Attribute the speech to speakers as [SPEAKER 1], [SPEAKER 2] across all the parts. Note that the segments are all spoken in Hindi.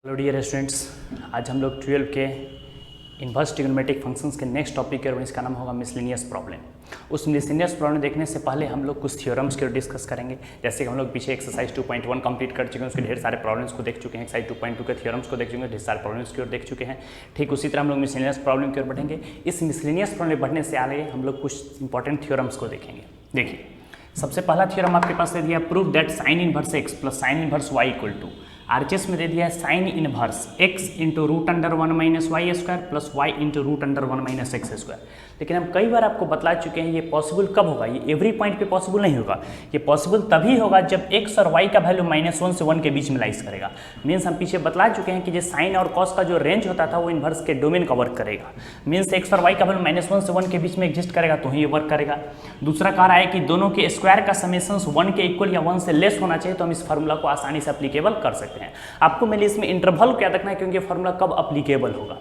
[SPEAKER 1] हेलो डियर स्टूडेंट्स, आज हम लोग 12 के इन्वर्स ट्रिग्नोमेट्रिक फंक्शंस के नेक्स्ट टॉपिक है और इसका नाम होगा मिसलेनियस प्रॉब्लम। उस मिसलेनियस प्रॉब्लम देखने से पहले हम लोग कुछ थ्योरम्स के डिस्कस करेंगे। जैसे कि हम लोग पीछे एक्सरसाइज 2.1 कंप्लीट कर चुके हैं, उसके ढेर सारे प्रॉब्लम्स को देख चुके हैं। एक्सरसाइज 2.2 के थ्योरम्स को देख चुके हैं, ढेर सारे प्रॉब्लम्स की ओर देख चुके हैं। ठीक उसी तरह हम लोग मिसलेनियस प्रॉब्लम की ओर बढ़ेंगे। इस मिसलेनियस प्रॉब्लम बढ़ने से आगे हम लोग कुछ इंपॉर्टेंट थ्योरम्स को देखेंगे। देखिए, सबसे पहला थ्योरम आपके पास दे दिया, prove that sine inverse x plus sine inverse y equal to. RHS में दे दिया है sine inverse x into root under 1 minus Y square plus y into root under 1 minus x square. लेकिन हम कई बार आपको बतला चुके हैं ये पॉसिबल कब होगा, ये एवरी पॉइंट पे पॉसिबल नहीं होगा। ये पॉसिबल तभी होगा जब एक्स और वाई का वैल्यू -1 से 1 के बीच में लाइज करेगा। मीन्स हम पीछे बतला चुके हैं कि जो साइन और कॉस का जो रेंज होता था वो इन्वर्स के डोमेन कवर करेगा। मीन्स एक्स और वाई का वैल्यू -1 से 1 के बीच में एग्जिस्ट करेगा तो ही ये वर्क करेगा। दूसरा कह रहा है कि दोनों के स्क्वायर का समेशंस 1 के इक्वल या 1 से लेस होना चाहिए, तो हम इस फार्मूला को आसानी से अप्लीकेबल कर सकते हैं। आपको मेरे इसमें इंटरवल क्या रखना है, क्योंकि फार्मूला कब अप्लीकेबल होगा।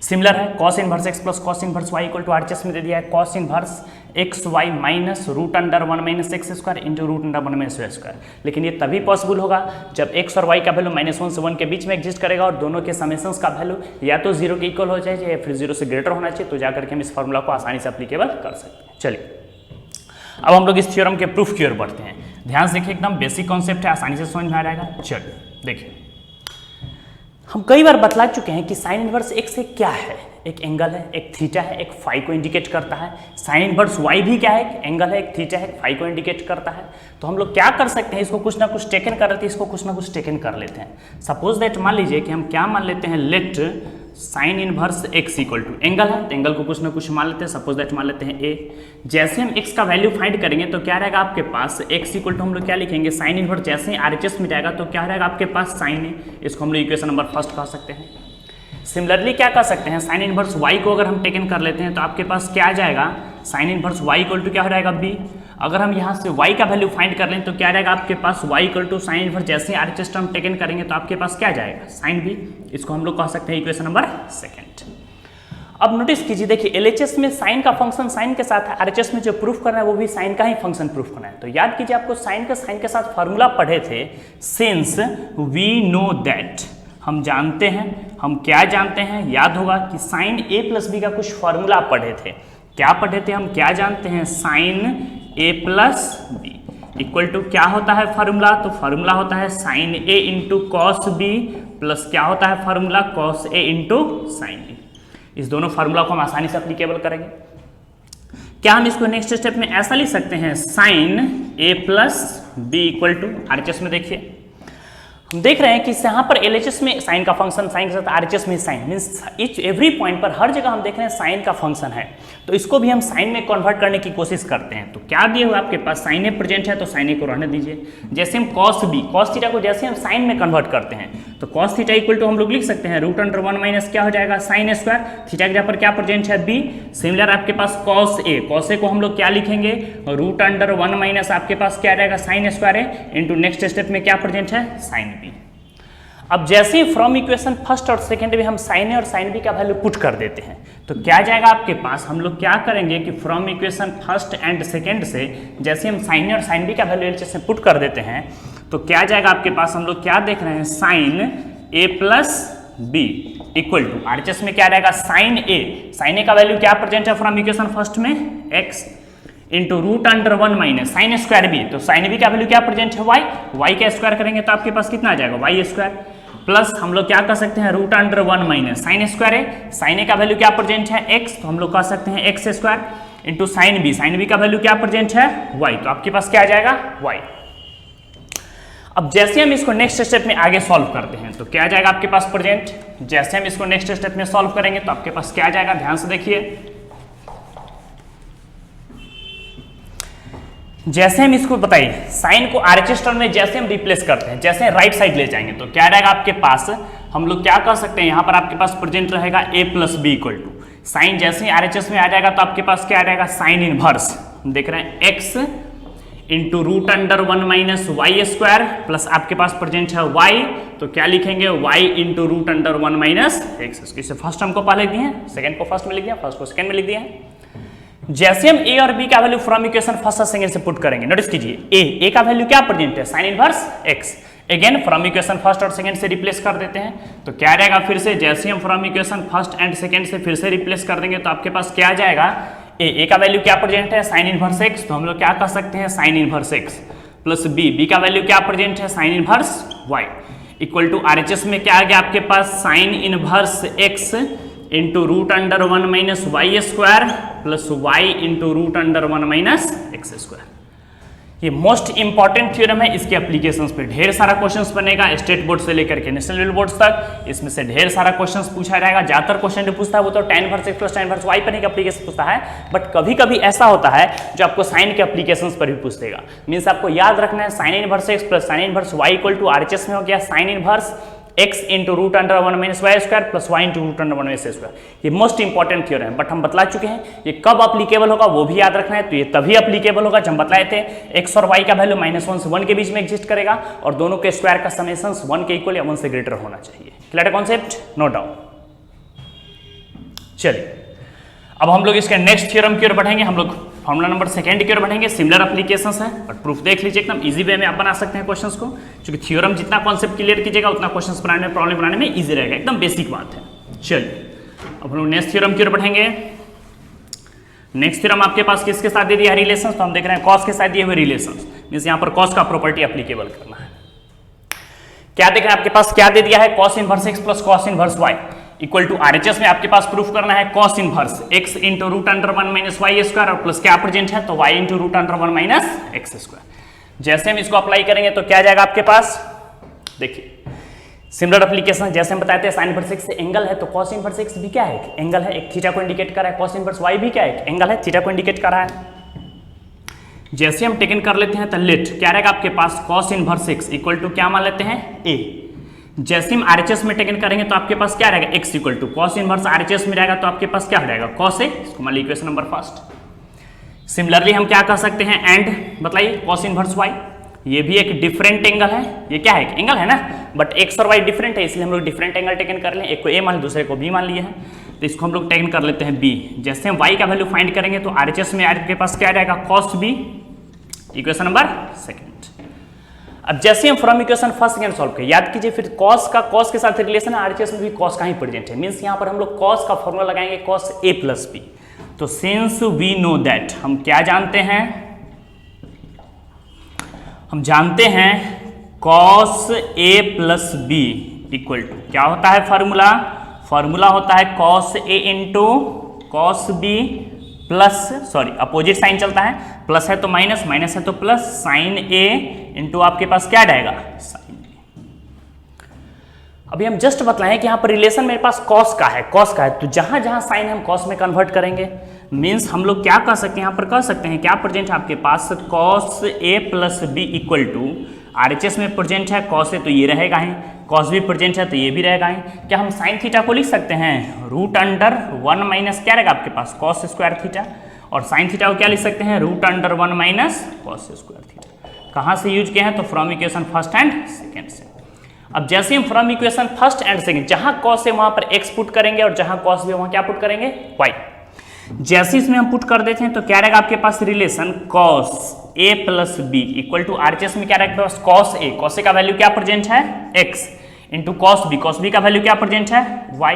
[SPEAKER 1] सिमिलर है cos inverse x plus cos inverse y equal to RHS में दे दिया है cos inverse x Y minus root under 1 minus x square into root under 1 minus Y square. लेकिन ये तभी पॉसिबल होगा जब एक्स और वाई का वैल्यू -1 से 1 के बीच में एग्जिस्ट करेगा और दोनों के समेशंस का वैल्यू या तो 0 के इक्वल हो जाए या फिर 0 से ग्रेटर होना चाहिए, तो जाकर के हम इस फार्मूला को आसानी से अप्लीकेबल कर सकते हैं। चलिए, अब हम लोग इस थ्योरम के प्रूफ की ओर बढ़ते हैं। ध्यान से देखिए, एकदम बेसिक कॉन्सेप्ट है, आसानी से समझ में आ जाएगा। चलिए देखिए, हम कई बार बतला चुके हैं कि साइन इनवर्स एक्स एक क्या है, एक एंगल है, एक थीटा है, एक फाई को इंडिकेट करता है। साइन इनवर्स वाई भी क्या है, एक एंगल है, एक थीटा है, एक फाई को इंडिकेट करता है। तो हम लोग क्या कर सकते हैं, इसको कुछ ना कुछ टेकन कर लेते हैं, इसको कुछ ना कुछ टेकन कर लेते हैं। सपोज दैट मान लीजिए कि हम क्या मान लेते हैं, let sine inverse x equal to angle है, तो एंगल को कुछ ना कुछ मान लेते हैं। सपोज दैट मान लेते हैं ए। जैसे हम एक्स का वैल्यू फाइंड करेंगे तो क्या रहेगा आपके पास, एक्स इक्वल टू हम लोग क्या लिखेंगे, साइन इनवर्स। जैसे ही आरएचएस में जाएगा तो क्या रहेगा आपके पास, साइन ए। इसको हम लोग इक्वेशन नंबर फर्स्ट कह सकते हैं। सिमिलरली क्या कर सकते हैं, साइन इनवर्स वाई को अगर हम टेकन कर लेते हैं तो आपके पास क्या आ जाएगा, sine inverse y equal to क्या हो जाएगा, बी। अगर हम यहाँ से y का वैल्यू फाइंड कर लें तो क्या रहेगा आपके पास, y equal to sine inverse. जैसे ही आरएचएस टर्म टेकन करेंगे तो आपके पास क्या जाएगा, साइन बी। इसको हम लोग कह सकते हैं इक्वेशन नंबर सेकंड। अब नोटिस कीजिए, देखिए एलएचएस में साइन का फंक्शन साइन के साथ है, आरएचएस में जो प्रूफ करना है वो भी साइन का ही फंक्शन प्रूफ करना है। तो याद कीजिए, आपको साइन के साथ फार्मूला पढ़े थे, सिंस वी नो दैट। हम जानते हैं, हम क्या जानते हैं, याद होगा कि साइन ए प्लस बी का कुछ फार्मूला पढ़े थे। क्या पढ़े थे, हम क्या जानते हैं, sine A plus B equal to क्या होता है फार्मूला, तो फार्मूला होता है sine A into cos B plus क्या होता है formula, cos A into sine B. इस दोनों फार्मूला को हम आसानी से एप्लीकेबल करेंगे। क्या हम इसको नेक्स्ट स्टेप में ऐसा लिख सकते हैं, sine A plus B equal to, RHS में देखिए हम देख रहे हैं कि यहाँ पर एलएचएस में साइन का फंक्शन साइन के साथ, आरएचएस में sine, means each every point पर हर जगह हम देख रहे हैं साइन का फंक्शन है। तो इसको भी हम साइन में कन्वर्ट करने की कोशिश करते हैं। तो क्या दिए हुआ आपके पास, साइन ए प्रेजेंट है तो साइन ए को रहने दीजिए। जैसे हम कॉस बी, कॉस थीटा को जैसे हम साइन में कन्वर्ट करते हैं तो कॉस थीटा इक्वल टू हम लोग लिख सकते हैं रूट अंडर 1 माइनस क्या हो जाएगा, साइन स्क्वायर। थीटा के जगह पर क्या प्रेजेंट है, बी। सिमिलर आपके पास कॉस ए, कॉस ए को हम लोग क्या लिखेंगे, रूट अंडर 1 माइनस आपके पास क्या रहेगा, साइन स्क्वायर है इंटू नेक्स्ट स्टेप में क्या प्रेजेंट है, साइन बी। अब जैसे ही फ्रॉम इक्वेशन फर्स्ट और सेकंड में हम साइन ए और साइन बी का वैल्यू पुट कर देते हैं तो क्या जाएगा आपके पास, हम लोग क्या करेंगे कि from equation first and second से जैसे हम साइन ए और साइन बी का वैल्यू एलएचएस में पुट कर देते हैं तो क्या जाएगा आपके पास, हम लोग क्या देख रहे हैं, sine A plus B equal to RHS में क्या रहेगा, साइन ए का वैल्यू क्या प्रेजेंट है फ्रॉम इक्वेशन फर्स्ट में, x into root under 1 minus sine square B. तो साइन बी का वैल्यू क्या प्रेजेंट है, वाई का स्क्वायर करेंगे तो आपके पास कितना आ जाएगा, वाई स्क्वायर प्लस हम लोग क्या कर सकते हैं, root under 1 minus sine square है, साइन ए का वैल्यू क्या प्रेजेंट है, एक्स, तो हम लोग कह सकते हैं x square into sine B का वैल्यू क्या प्रेजेंट है, वाई, तो आपके पास क्या आ जाएगा, वाई। अब जैसे हम इसको नेक्स्ट स्टेप में आगे सॉल्व करते हैं तो क्या आ जाएगा आपके पास प्रेजेंट। जैसे हम इसको नेक्स्ट स्टेप में सॉल्व करेंगे तो आपके पास क्या आ जाएगा, ध्यान से देखिए। जैसे हम इसको बताइए, साइन को आरएचएस टर्म में जैसे हम रिप्लेस करते हैं, जैसे राइट साइड ले जाएंगे तो क्या रहेगा आपके पास, हम लोग क्या कर सकते हैं, यहाँ पर आपके पास प्रेजेंट रहेगा A plus B equal to sine. जैसे ही आरएचएस में आ जाएगा तो आपके पास क्या आ जाएगा, साइन इनवर्स, हम देख रहे हैं x into root under 1 minus Y square plus आपके पास प्रेजेंट है वाई, तो क्या लिखेंगे, y into root under 1 minus x. इसे फर्स्ट टर्म को पहले लिख दिए हैं, सेकंड को फर्स्ट में लिख दिया, फर्स्ट को सेकंड में लिख दिया है। जैसे हम ए और बी का वैल्यू फ्रॉम इक्वेशन फर्स्ट और सेकंड से पुट करेंगे, नोटिस कीजिए ए का वैल्यू क्या प्रेजेंट है, sine inverse x, again from equation first और सेकंड से रिप्लेस कर देते हैं, तो क्या रहेगा फिर से, जैसे हम from equation first and second से फिर से रिप्लेस कर देंगे तो आपके पास क्या आ जाएगा, ए का वैल्यू क्या प्रेजेंट है, साइन इनवर्स एक्स, तो हम लोग क्या कर सकते हैं, sine inverse x plus b का वैल्यू क्या प्रेजेंट है, sine inverse y, equal to RHS में क्या आ गया आपके पास, sine inverse x into root under 1 minus Y square plus y into root under 1 minus x square. ये मोस्ट इंपॉर्टेंट थ्योरम है, इसके एप्लीकेशंस पे ढेर सारा क्वेश्चंस बनेगा, स्टेट बोर्ड से लेकर के नेशनल लेवल बोर्ड तक, इसमें से ढेर सारा क्वेश्चंस पूछा जाएगा। ज्यादातर क्वेश्चन जो पूछता है वो तो tan inverse x plus tan inverse y पर एक एप्लीकेशन पूछता है, बट कभी कभी ऐसा होता है जो आपको साइन के एप्लीकेशंस पर भी पूछ देगा। मीन्स आपको याद रखना है sine inverse x plus sine inverse y equal to RHS में हो गया sine inverse x into root under 1 minus Y square plus y into root under 1 minus square. ये मोस्ट इंपॉर्टेंट थ्योरम है, बट हम बतला चुके हैं ये कब अप्लीकेबल होगा वो भी याद रखना है। तो ये तभी अप्लीकेबल होगा जब हम बतलाए थे x और y का वैल्यू -1 से 1 के बीच में एग्जिस्ट करेगा और दोनों के स्क्वायर का समेशन 1 के इक्वल या 1 से ग्रेटर होना चाहिए। Clear concept, no doubt. चलिए अब हम लोग इसके नेक्स्ट थ्योरम की ओर बढ़ेंगे, हम लोग फॉर्मूला नंबर सेकंड की ओर बढ़ेंगे। सिमिलर एप्लीकेशंस है बट प्रूफ देख लीजिए, एकदम इजी वे में आप बना सकते हैं क्वेश्चंस को, क्योंकि थ्योरम जितना कॉन्सेप्ट क्लियर कीजिएगा उतना क्वेश्चंस बनाने में, प्रॉब्लम बनाने में इजी रहेगा, एकदम बेसिक बात है। चलिए अब हम लोग नेक्स्ट थ्योरम की ओर बढ़ेंगे। नेक्स्ट थ्योरम आपके पास किसके साथ दे दिया है रिलेशन, तो हम देख रहे हैं कॉस के साथ दिए हुए रिलेशन, मींस यहाँ पर कॉस का प्रॉपर्टी एप्लीकेबल करना है। क्या देख रहे हैं आपके पास क्या दे दिया है, cos inverse x plus cos inverse y equal to RHS में आपके पास प्रूफ करना है cos inverse x into root under 1 minus Y square और प्लस क्या प्रेजेंट है, तो y into root under 1 minus x square. जैसे हम इसको अप्लाई करेंगे तो क्या जाएगा आपके पास, देखिए सिमिलर एप्लीकेशन जैसे हम बताते हैं साइन इनवर्स x से एंगल है, तो कॉस इनवर्स x भी क्या है, एंगल है, एक थीटा को इंडिकेट कर रहा है। कॉस इनवर्स y भी क्या है, एंगल है, थीटा को इंडिकेट कर रहा है। जैसे हम टेकन कर लेते हैं तो लेट क्या रहेगा आपके पास, cos inverse x equal to क्या मान लेते हैं, a। जैसे हम RHS में टेकन करेंगे तो आपके पास क्या रहेगा, x equal to cos inverse RHS में रहेगा तो आपके पास क्या रहेगा, कॉस a, इसको मान लीजिए इक्वेशन नंबर फर्स्ट। सिमिलरली हम क्या कर सकते हैं, एंड बताइए कॉस इनवर्स y, ये भी एक डिफरेंट एंगल है, ये क्या है, एंगल है ना, बट x और y डिफरेंट है इसलिए हम लोग डिफरेंट एंगल टेकन कर लें, एक को a मान दूसरे को b मान लिए हैं, तो इसको हम लोग टेकन कर लेते हैं b। जैसे हम y का वैल्यू फाइंड करेंगे तो RHS में आपके पास क्या रहेगा, cos b, equation number second. अब जैसे हम from equation first second solve करें, याद कीजिए फिर कॉस का कॉस के साथ रिलेशन है, RHS में भी कॉस का ही प्रेजेंट है, मींस यहाँ पर हम लोग कॉस का फॉर्मूला लगाएंगे कॉस a प्लस b। तो सिंस वी नो दैट, हम क्या जानते हैं, हम जानते हैं cos a plus b equal to क्या होता है फार्मूला, फार्मूला होता है cos a into cos b plus, sorry opposite sign चलता है, प्लस है तो माइनस, माइनस है तो प्लस, साइन a इंटू आपके पास क्या रहेगा, साइन b। अभी हम जस्ट बताएं कि यहाँ पर रिलेशन मेरे पास कॉस का है, कॉस का है, तो जहां जहां साइन हम कॉस में कन्वर्ट करेंगे, मीन्स हम लोग क्या कर सकते हैं, यहाँ पर कर सकते हैं क्या प्रेजेंट है आपके पास, cos a plus B equal to RHS में प्रेजेंट है कॉस है तो ये रहेगा ही, कॉस भी प्रेजेंट है तो ये भी रहेगा ही। क्या हम साइन थीटा को लिख सकते हैं, रूट अंडर 1 माइनस क्या रहेगा आपके पास, कॉस स्क्वायर थीटा, और साइन थीटा को क्या लिख सकते हैं, root under 1 minus cos square theta. कहाँ से यूज किए हैं, तो from equation first and second से। अब जैसे हम from equation first and second, जहां कॉस है वहां पर x पुट करेंगे और जहां कॉस भी वहां क्या पुट करेंगे, y। जैसे इसमें हम पुट कर देते हैं तो क्या रहेगा आपके पास relation cos a plus B equal to RHS में क्या रहेगा कॉस a, कॉस a का वैल्यू क्या प्रेजेंट है, x into cos b, cos b का वैल्यू क्या प्रेजेंट है, y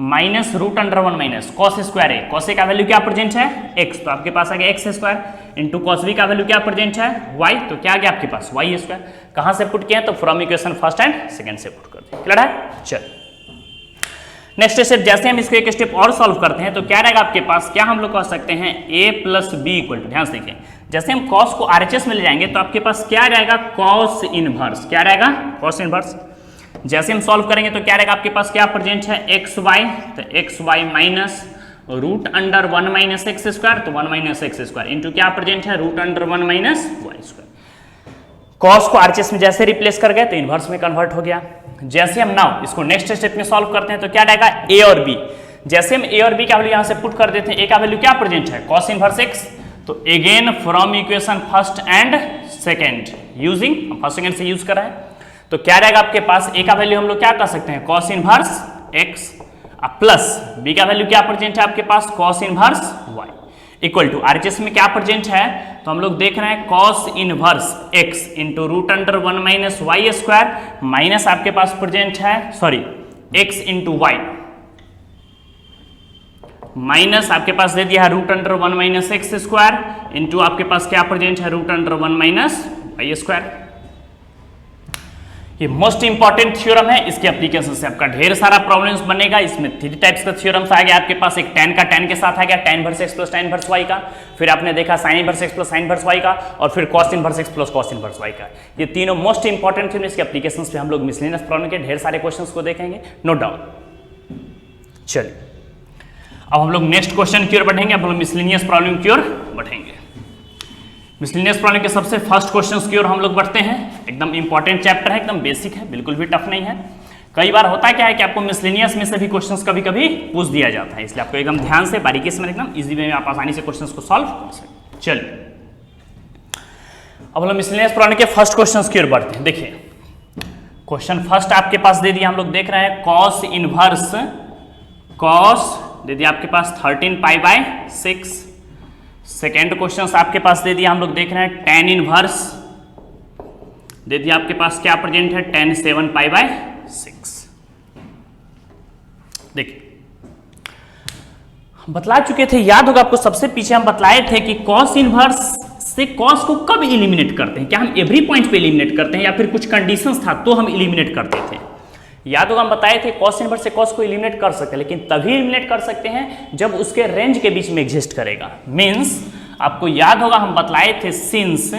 [SPEAKER 1] minus root under 1 minus cos square a, cos a का वैल्यू क्या प्रेजेंट है, x, तो आपके पास आ गया x square into cos b का वैल्यू क्या प्रेजेंट है, y, तो क्या आ गया आपके पास y स्क्वायर। कहां से पुट किया है, तो from equation first and second से पुट कर दिया। क्लियर है, चल नेक्स्ट स्टेप, जैसे हम इसको एक स्टेप और सॉल्व करते हैं तो क्या रहेगा आपके पास, क्या हम लोग कह सकते हैं a plus B equal to, ध्यान से देखिए जैसे हम cos को RHS में ले जाएंगे तो आपके पास क्या रहेगा, cos इनवर्स, क्या रहेगा cos इनवर्स। जैसे हम सॉल्व करेंगे तो क्या रहेगा आपके पास, क्या प्रेजेंट है एक्स वाई, तो X Y minus root under 1 minus x square, तो 1 माइनस एक्स स्क्वायर इंटू क्या प्रेजेंट है, root under 1 minus Y square. cos को RHS में जैसे रिप्लेस कर गए तो इनवर्स में कन्वर्ट हो गया। जैसे हम नाउ इसको नेक्स्ट स्टेप में सॉल्व करते हैं तो क्या रहेगा, a और b। जैसे हम a और b का वैल्यू यहां से पुट कर देते हैं, a का वैल्यू क्या प्रेजेंट है, cos इनवर्स x, तो again from equation first and second using, हम फर्स्ट सेकंड से यूज कर रहे हैं, तो क्या रहेगा आपके पास, a का वैल्यू हम लोग क्या कर सकते हैं, cos inverse x plus b का वैल्यू क्या प्रेजेंट है आपके पास, cos inverse y equal to RHS में क्या प्रेजेंट है, तो हम लोग देख रहे हैं cos inverse x into root under 1 minus Y square minus आपके पास प्रेजेंट है x इंटू वाई माइनस आपके पास दे दिया है root under 1 minus x square into आपके पास क्या प्रेजेंट है root under 1 minus Y square. ये मोस्ट इंपॉर्टेंट थ्योरम है, इसके एप्लीकेशन से आपका ढेर सारा प्रॉब्लम्स बनेगा। इसमें 3 टाइप्स का थ्योरम्स आ गया आपके पास, एक tan का tan के साथ आ गया tan inverse x plus tan inverse y का, फिर आपने देखा sin inverse x plus sin inverse y का, और फिर cos inverse x plus cos inverse y का। ये तीनों मोस्ट इंपॉर्टेंट थ्योरम, इसके एप्लीकेशंस पे हम लोग मिसलेनियस प्रॉब्लम के ढेर सारे क्वेश्चंस को देखेंगे, नो डाउट। चलिए अब हम लोग नेक्स्ट क्वेश्चन की ओर बढ़ेंगे, अब हम लोग मिसलेनियस प्रॉब्लम की ओर बढ़ेंगे। मिसलेनियस प्रॉब्लम के सबसे फर्स्ट क्वेश्चंस की ओर हम लोग बढ़ते हैं। एकदम इंपॉर्टेंट चैप्टर है, एकदम बेसिक है, बिल्कुल भी टफ नहीं है। कई बार होता क्या है कि आपको मिसलेनियस में से भी क्वेश्चंस कभी कभी पूछ दिया जाता है, इसलिए आपको एकदम ध्यान से बारीकी से एकदम इजी वे में आप आसानी से क्वेश्चंस को सॉल्व कर सकते। चलिए अब हम लोग मिसलेनियस प्रॉब्लम के फर्स्ट क्वेश्चंस की ओर बढ़ते हैं। देखिए क्वेश्चन फर्स्ट आपके पास दे दिया, हम लोग देख रहे हैं कॉस इनवर्स कॉस दे दिया आपके पास 13 पाई बाय 6। सेकेंड क्वेश्चन आपके पास दे दिया, हम लोग देख रहे हैं tan इनवर्स दे दिया आपके पास क्या प्रेजेंट है tan 7 पाई बाय 6। देखिए हम बतला चुके थे, याद होगा आपको, सबसे पीछे हम बतलाए थे कि cos इनवर्स से cos को कब इलिमिनेट करते हैं, क्या हम एवरी पॉइंट पे इलिमिनेट करते हैं या फिर कुछ कंडीशंस था तो हम इलिमिनेट करते थे। याद होगा हम बताए थे cos इनवर्स से cos को इलिमिनेट कर सकते हैं, लेकिन तभी इलिमिनेट कर सकते हैं जब उसके रेंज के बीच में एग्जिस्ट करेगा। मींस आपको याद होगा हम बतलाए थे since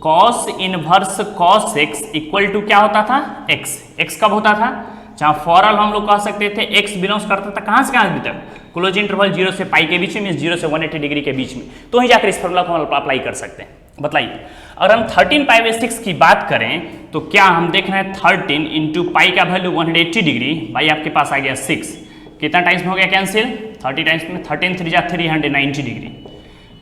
[SPEAKER 1] cos inverse cos x equal to क्या होता था x कब होता था, जहां फॉरल हम लोग कह सकते थे x बिलोंग्स करता था कहां से कहां तक, क्लोज इंटरवल 0 से पाई के बीच में, मींस 0 से 180 डिग्री के बीच में, तो ही जाकर इस फॉर्मूला को हम अप्लाई कर सकते हैं। बताइए अगर हम 13 पाई बाई 6 की बात करें तो क्या हम देख रहे हैं 13 इंटू पाई का वैल्यू 180 डिग्री बाई आपके पास आ गया 6, कितना टाइम्स में हो गया कैंसिल, 30 टाइम्स में, 13 3 जा 390 डिग्री।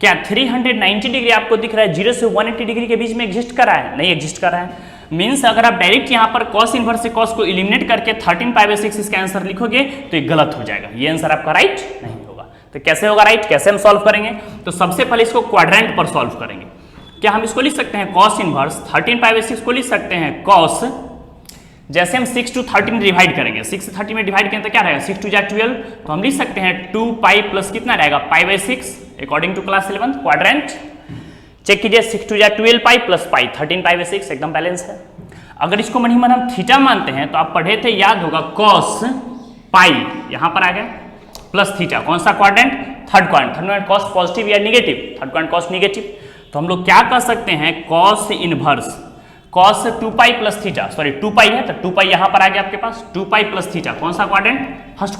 [SPEAKER 1] क्या 390 डिग्री आपको दिख रहा है 0 से 180 डिग्री के बीच में एग्जिस्ट कर रहा है, नहीं एग्जिस्ट कर रहा है। मींस अगर आप डायरेक्ट यहाँ पर cos इनवर्स से cos को इलिमिनेट करके 13 पाई बाई 6 इसका आंसर लिखोगे तो ये गलत हो जाएगा, ये आंसर आपका राइट नहीं होगा। तो कैसे होगा राइट, कैसे हम सॉल्व करेंगे, तो सबसे पहले इसको क्वाड्रेंट पर सॉल्व करेंगे। क्या हम इसको लिख सकते हैं cos इनवर्स 13 पाई बाई 6 को लिख सकते हैं cos, जैसे हम 6 to 13 डिवाइड करेंगे, 6 से 30 में डिवाइड करें तो क्या रहेगा 6 2 जा 12, तो हम लिख सकते हैं 2 पाई प्लस कितना रहेगा pi by 6 according to class 11 quadrant. Check कीजिए 6 2 जा 12 pi plus pi 13 pi by 6 एकदम बैलेंस है। अगर इसको मन ही मन हम थीटा मानते हैं तो आप पढ़े थे, याद होगा cos पाई यहां पर आ गया प्लस थीटा, कौन सा quadrant, third quadrant cos positive या negative, third quadrant cos negative. तो हम लोग क्या कर सकते हैं cos inverse cos 2 pi plus theta, sorry 2 pi है तो 2 पाई यहां पर आ गया आपके पास, 2 पाई प्लस थीटा, कौन सा क्वाड्रेंट, फर्स्ट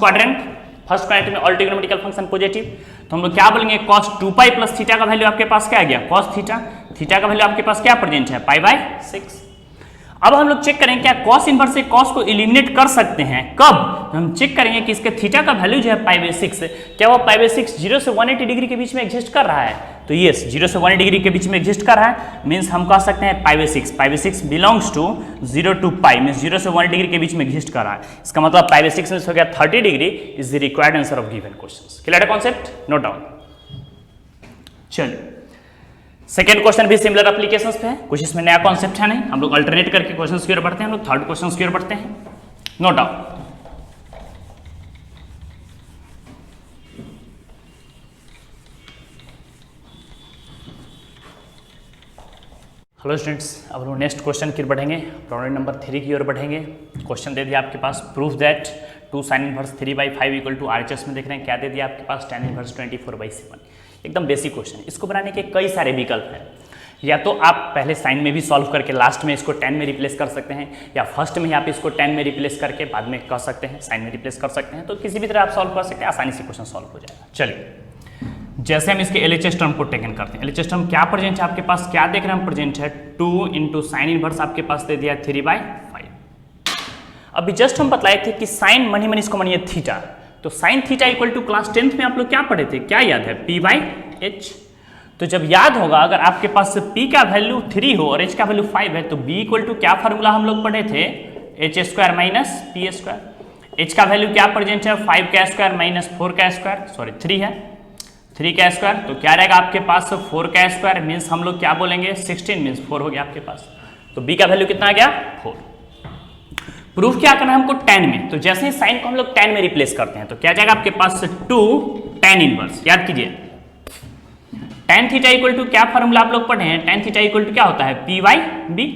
[SPEAKER 1] क्वाड्रेंट में ऑल ट्रिग्नोमेट्रिकल फंक्शन पॉजिटिव। तो हम लोग क्या बोलेंगे cos 2 पाई प्लस थीटा का वैल्यू आपके पास क्या आ गया cos थीटा का वैल्यू आपके पास क्या प्रेजेंट है पाई बाय 6। अब हम लोग चेक करेंगे क्या cos इनवर्स से cos को इलिमिनेट कर सकते हैं, कब, हम चेक करेंगे कि इसके थीटा का वैल्यू जो है पाई बाई 6, क्या वो पाई बाई 6 0 से 180 डिग्री के बीच में एग्जिस्ट कर रहा है, तो यस 0 से 180 डिग्री के बीच में एग्जिस्ट कर रहा है। मींस हम कह सकते हैं pi by 6 belongs to 0 to pi, means 0 से 180 डिग्री के बीच में एग्जिस्ट कर रहा है। इसका मतलब पाई बाई 6 में हो गया 30 degree is the required answer of given question. Clear है कॉन्सेप्ट, नोट डाउन। चलिए सेकेंड क्वेश्चन भी सिमिलर एप्लीकेशंस पे है, कुछ इसमें नया कॉन्सेप्ट है नहीं, हम लोग अल्टरनेट करके क्वेश्चंस की ओर बढ़ते हैं, हम लोग थर्ड क्वेश्चंस की ओर बढ़ते हैं, नो डाउट। हेलो स्टूडेंट्स, अब हम लोग नेक्स्ट क्वेश्चन की ओर बढ़ेंगे, प्रॉब्लम नंबर 3 की ओर बढ़ेंगे। क्वेश्चन दे दिया आपके पास, proof that 2 sin inverse 3/5 equal to RHS में देख रहे हैं, क्या दे दिया आपके पास tan इनवर्स 24/7। एकदम बेसिक क्वेश्चन, इसको बनाने के कई सारे विकल्प हैं, या तो आप पहले साइन में भी सॉल्व करके लास्ट में इसको tan में रिप्लेस कर सकते हैं, या फर्स्ट में ही आप इसको tan में रिप्लेस करके बाद में कर सकते हैं साइन में रिप्लेस कर सकते हैं, तो किसी भी तरह आप सॉल्व कर सकते हैं, आसानी से क्वेश्चन सॉल्व हो जाएगा। चलिए जैसे हम इसके LHS टर्म को टेकन करते हैं, LHS टर्म क्या प्रेजेंट है आपके पास, क्या देख रहे हैं हम प्रेजेंट है 2 इंटू साइन इनवर्स आपके पास दे दिया 3/5। अभी जस्ट हम बतलाए थे कि साइन मनी मनी इसको मानिए थीटा, तो sine theta equal to class 10th में आप लोग क्या पढ़े थे, क्या याद है P/H। तो जब याद होगा अगर आपके पास P का वैल्यू 3 हो और H का वैल्यू 5 है तो B इक्वल टू क्या फार्मूला हम लोग पढ़े थे H² माइनस P²। H का वैल्यू क्या प्रेजेंट है 5 का स्क्वायर माइनस 4 का स्क्वायर, सॉरी 3 है, 3 का स्क्वायर, तो क्या रहेगा आपके पास 4 का स्क्वायर मीन्स हम लोग क्या बोलेंगे 16 मीन्स 4 हो गया आपके पास। तो b का वैल्यू कितना आ गया 4। प्रूफ क्या करना है हमको tan में, तो जैसे ही साइन को हम लोग tan में रिप्लेस करते हैं तो क्या जाएगा आपके पास 2 tan इनवर्स। याद कीजिए tan थीटा इक्वल टू क्या फॉर्मूला आप लोग पढ़े हैं, tan थीटा इक्वल टू क्या होता है p बाई b।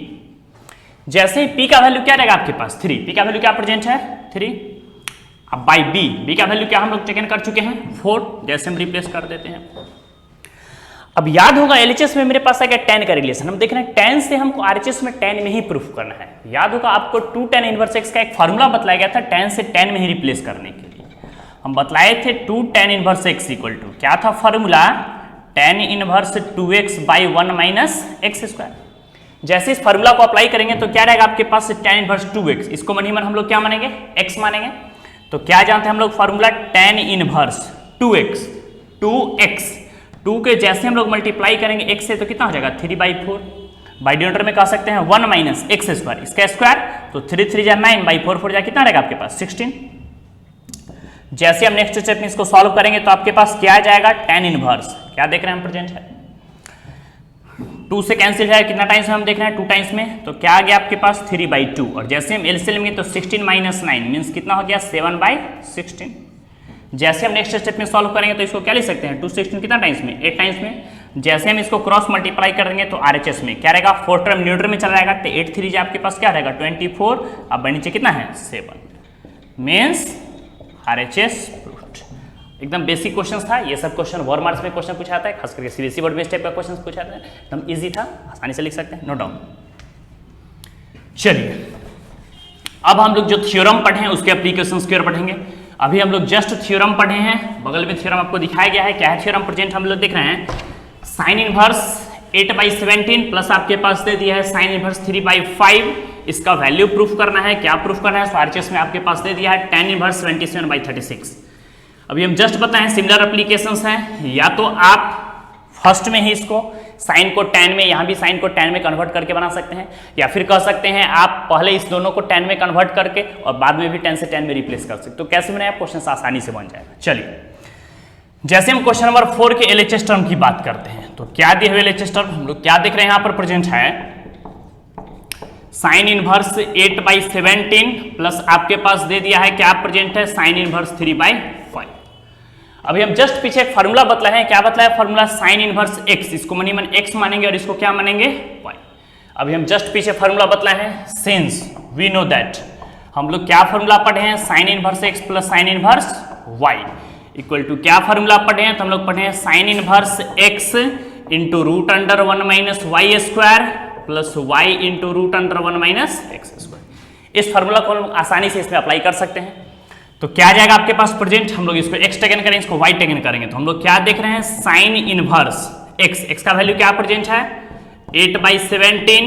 [SPEAKER 1] जैसे ही p का वैल्यू क्या रहेगा आपके पास 3, p का वैल्यू क्या प्रेजेंट है 3, अब बाई b का वैल्यू क्या हम लोग टेकन कर चुके हैं 4, जैसे हम रिप्लेस कर देते हैं। अब याद होगा एलएचएस में मेरे पास आ गया tan का रिलेशन, हम देख रहे हैं tan से हमको आरएचएस में tan में ही प्रूफ करना है। याद होगा आपको 2 tan इनवर्स x का एक फार्मूला बताया गया था tan से tan में ही रिप्लेस करने के लिए। हम बतलाए थे 2 tan inverse x equal to क्या था formula tan inverse 2x by 1 minus x square. जैसे इस फार्मूला को अप्लाई करेंगे तो क्या रहेगा आपके पास tan इनवर्स 2x, इसको मन ही मन हम लोग क्या मानेंगे x मानेंगे। तो क्या जानते हैं हम लोग फार्मूला tan इनवर्स 2x 2 के जैसे हम लोग मल्टीप्लाई करेंगे x से तो कितना हो जाएगा 3/4, बाई डिनोमिनेटर में कह सकते हैं 1 माइनस एक्स स्क्वायर, इसका स्क्वायर तो 3 3 जा 9 बाई 4 4 जा कितना रहेगा आपके पास 16। जैसे हम नेक्स्ट स्टेप में इसको सॉल्व करेंगे तो आपके पास क्या आ जाएगा tan इनवर्स, क्या देख रहे हैं हम प्रेजेंट है 2 से कैंसिल है कितना टाइम्स में हम देख रहे हैं 2 टाइम्स में, तो क्या आ गया आपके पास 3/2 और जैसे हम एलसीएम लेंगे तो 16 माइनस 9 मीन्स कितना हो गया 7/16। जैसे हम नेक्स्ट स्टेप में सॉल्व करेंगे तो इसको क्या लिख सकते हैं 2 16 कितना टाइम्स में 8 टाइम्स में। जैसे हम इसको क्रॉस मल्टीप्लाई करेंगे तो आरएचएस में क्या रहेगा 4 टर्म न्यूमरेटर में चला जाएगा तो 8 3 आपके पास क्या रहेगा 24, अब नीचे कितना है 7 मीन्स आरएचएस प्रूव्ड। एकदम बेसिक क्वेश्चन था, ये सब क्वेश्चन 1 मार्क्स में क्वेश्चन पूछा आता है, खास करके सीबीएसई बोर्ड में इस टाइप का क्वेश्चन पूछा आता है, एकदम इजी था, आसानी से लिख सकते हैं नो डाउट। चलिए अब हम लोग जो थ्योरम पढ़े हैं उसके एप्लीकेशंस की ओर बढ़ेंगे। अभी हम लोग जस्ट थ्योरम पढ़े हैं, बगल में थ्योरम आपको दिखाया गया है, क्या है थ्योरम प्रेजेंट हम लोग देख रहे हैं साइन इनवर्स 8/17 प्लस आपके पास दे दिया है साइन इनवर्स 3/5, इसका वैल्यू प्रूफ करना है। क्या प्रूफ करना है, आरएचएस में आपके पास दे दिया है tan इनवर्स 27/36। अभी हम जस्ट बताएं सिमिलर एप्लीकेशंस हैं, या तो आप फर्स्ट में ही इसको साइन को tan में, यहाँ भी साइन को tan में कन्वर्ट करके बना सकते हैं, या फिर कह सकते हैं आप पहले इस दोनों को tan में कन्वर्ट करके और बाद में भी tan से tan में रिप्लेस कर सकते हैं। तो कैसे बनाए क्वेश्चन आसानी से बन जाएगा। चलिए जैसे हम क्वेश्चन नंबर 4 के एलएचएस टर्म की बात करते हैं तो क्या दिए हुए एलएचएस टर्म हम लोग क्या देख रहे हैं यहाँ पर प्रेजेंट है साइन इनवर्स 8/17 प्लस आपके पास दे दिया है क्या प्रेजेंट है साइन इनवर्स 3/5। अभी हम जस्ट पीछे एक फार्मूला बतलाए हैं, क्या बतलाया फार्मूला साइन इनवर्स x, इसको मनी मन x मानेंगे और इसको क्या मानेंगे y। अभी हम जस्ट पीछे फार्मूला बतलाए हैं सिंस वी नो दैट, हम लोग क्या फार्मूला पढ़े हैं sine inverse x plus sine inverse y equal to क्या फार्मूला पढ़े हैं, तो हम लोग पढ़े हैं sine inverse x into root under 1 minus Y square plus y into root under 1 minus x square. इस फार्मूला को हम आसानी से इसमें अप्लाई कर सकते हैं। तो क्या आ जाएगा आपके पास प्रेजेंट, हम लोग इसको x टेकन करेंगे, इसको y टेकन करेंगे, तो हम लोग क्या देख रहे हैं साइन इनवर्स x का वैल्यू क्या प्रेजेंट है 8/17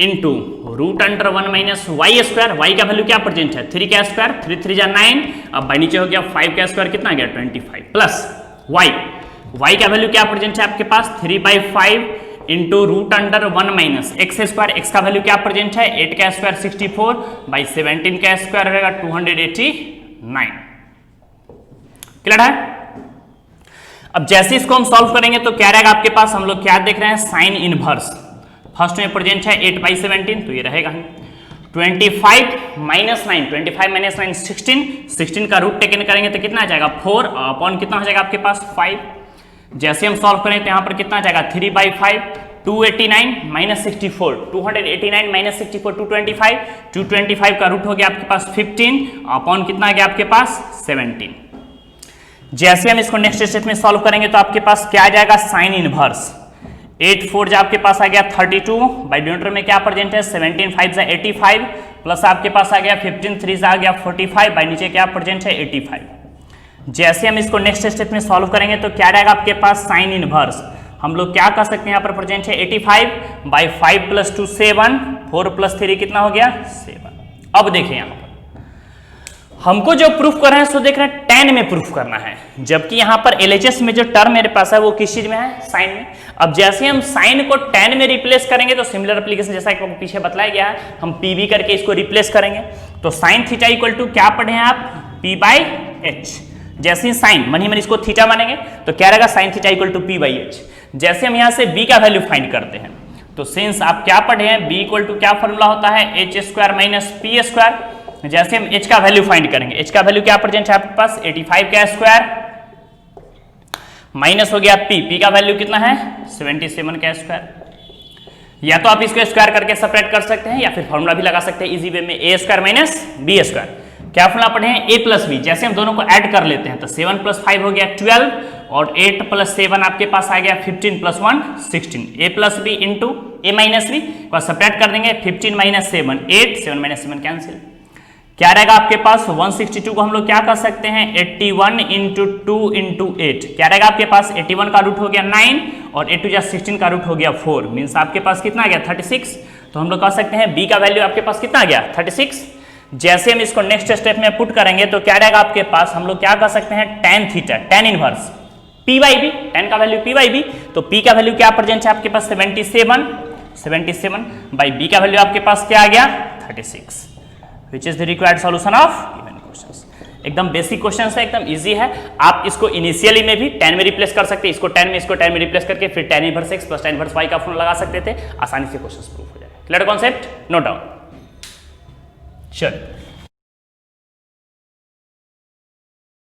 [SPEAKER 1] into root under 1 minus Y square, Y का वैल्यू क्या प्रेजेंट है 3 का स्क्वायर 3 3 जा 9, अब बाई नीचे हो गया 5 का स्क्वायर कितना गया 25 प्लस y का वैल्यू क्या प्रेजेंट है आपके पास 3/5 into root under 1 minus x square, x का वैल्यू क्या प्रेजेंट है 8 का स्क्वायर 64 बाई 17 का स्क्वायर रहेगा 289। क्लियर है। अब जैसे इसको हम सॉल्व करेंगे तो क्या रहेगा आपके पास, हम लोग क्या देख रहे हैं साइन इनवर्स फर्स्ट में प्रेजेंट है 8/17 तो ये रहेगा 25 माइनस 9 25 माइनस 9 16 का रूट टेकन करेंगे तो कितना आ जाएगा 4 अपॉन कितना हो जाएगा आपके पास 5। जैसे हम सॉल्व करें तो यहाँ पर कितना आ जाएगा 3/5 289 माइनस 64 289 माइनस 64 225 का रूट हो गया आपके पास 15 अपॉन कितना आ गया आपके पास 17। जैसे हम इसको नेक्स्ट स्टेप में सॉल्व करेंगे तो आपके पास क्या आ जाएगा साइन इनवर्स 8 4 जो आपके पास आ गया 32 बाई डिनोमिनेटर में क्या प्रेजेंट है 17 5 जा 85 प्लस आपके पास आ गया 15 3 जा आ गया 45 बाई नीचे क्या प्रेजेंट है 85। जैसे हम इसको नेक्स्ट स्टेप में सॉल्व करेंगे तो क्या रहेगा आपके पास साइन इनवर्स, हम लोग क्या कर सकते हैं यहाँ पर प्रेजेंट है 85 बाई 5 प्लस 2 7 4 प्लस 3 कितना हो गया 7। अब देखिए यहाँ पर हमको जो प्रूफ कर रहे हैं सो देख रहे हैं tan में प्रूफ करना है, जबकि यहाँ पर LHS में जो टर्म मेरे पास है वो किस चीज में है साइन में। अब जैसे हम साइन को tan में रिप्लेस करेंगे तो सिमिलर एप्लीकेशन जैसा कि पीछे बताया गया है हम PV करके इसको रिप्लेस करेंगे। तो साइन थीटा इक्वल टू क्या पढ़े हैं आप P/H, जैसे ही साइन मन इसको थीटा मानेंगे तो क्या रहेगा sine theta equal to P by H. जैसे हम यहाँ से बी का वैल्यू फाइंड करते हैं तो सिंस आप क्या पढ़े हैं बी इक्वल टू क्या फॉर्मूला होता है H square minus P square. जैसे हम एच का वैल्यू फाइंड करेंगे, एच का वैल्यू क्या प्रेजेंट है आपके पास 85 का स्क्वायर माइनस हो गया पी का वैल्यू कितना है 77 का स्क्वायर। या तो आप इसको स्क्वायर करके सेपरेट कर सकते हैं या फिर फॉर्मूला भी लगा सकते हैं इजी वे में ए स्क्वायर माइनस बी स्क्वायर। क्या फॉर्मूला पढ़े हैं ए प्लस बी। जैसे हम दोनों को ऐड कर लेते हैं तो 7 + 5 हो गया 12 और 8 + 7 आपके पास आ गया 15 + 1 16। ए प्लस बी इंटू ए माइनस बी को सेपरेट कर देंगे 15 - 7 8 7 - 7 कैंसिल। क्या रहेगा आपके पास 162 को हम लोग क्या कर सकते हैं 81 × 2 × 8 क्या रहेगा आपके पास 81 का रूट हो गया 9 और 8 × 16 का रूट हो गया 4 मीन्स आपके पास कितना आ गया 36। तो हम लोग कह सकते हैं बी का वैल्यू आपके पास कितना आ गया 36। जैसे हम इसको नेक्स्ट स्टेप में पुट करेंगे तो क्या रहेगा आपके पास हम लोग क्या कर सकते हैं tan theta tan inverse p by B, tan का वैल्यू p बाई बी। तो p का वैल्यू क्या प्रेजेंट है आपके पास 77 बाई b का वैल्यू आपके पास क्या आ गया 36 which is the required solution of given questions. एकदम बेसिक क्वेश्चन है, एकदम इजी है। आप इसको इनिशियली में भी tan में रिप्लेस कर सकते हैं, इसको tan में इसको tan में रिप्लेस करके फिर tan inverse x + tan inverse y का फॉर्मूला लगा सकते थे, आसानी से क्वेश्चन प्रूफ हो जाएगा। Clear concept, no doubt, sure.